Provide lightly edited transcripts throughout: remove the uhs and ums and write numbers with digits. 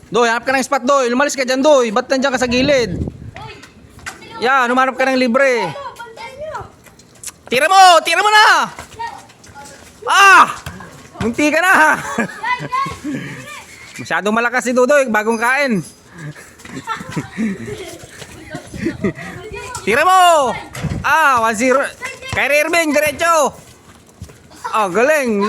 Doy, hanap ka ng spot, Doy. Lumalis ka dyan, Doy. Ba't nandiyan ka sa gilid? Yan, humanap ka ng libre. Tira mo! Tira mo na! Ah! Munti ka na! Masyadong malakas si Dudoy, bagong kain. Tira mo! Ah, 1-0. Kyrie Irving, diretso! Ah, galing.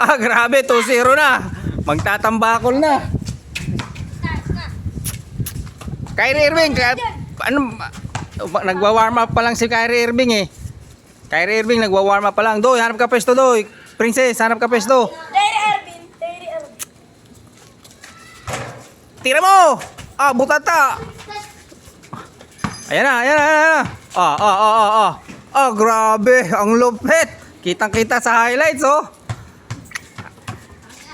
Ah, grabe, 2-0 na. Magtatambakol na. Kyrie Irving, ano, nagwa-warm up pa lang si Kyrie Irving eh. Kyrie Irving, nagwa-warm up pa lang. Doy, hanap ka pwesto, Doy. Princess, hanap ka pwesto. Kyrie Irving. Tira mo! Ah, butata! Ayan na, ayan na, ayan na. Ah, grabe. Ang lupit. Kitang-kita sa highlights, oh.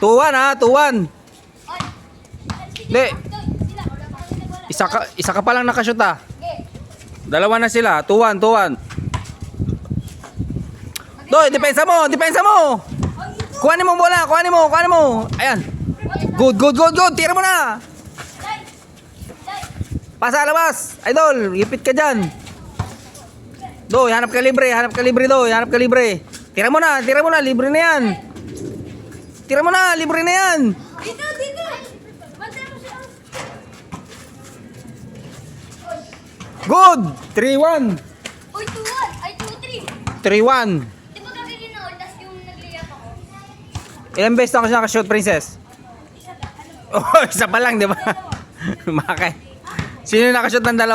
2-1, ha, 2-1. Hindi. Isa ka pa lang nakashoot, ha. Dalawa na sila. 2-1, 2-1. Doy, depensa mo, depensa mo. Kuhanin mo bola, kuhanin mo, kuhanin mo. Ayan. Good, good, good, good. Tira mo na. Pasa labas. Idol, ipit ka dyan. Doy, hanap ka libre, Doy, hanap ka libre. Tira mo na, libre na yan. Tira mo na, libre na yan. Dito. Bantay mo siya. Good. 3-1. Uy, 2-1. Ay, 2-3. 3-1. Di ba kami ginaon, tas yung nagliyak ako? Ilang beses na ako siya nakashoot, Princess? Oh, isa pa lang, di ba? Bakit? Sino nakashoot ng dalawa?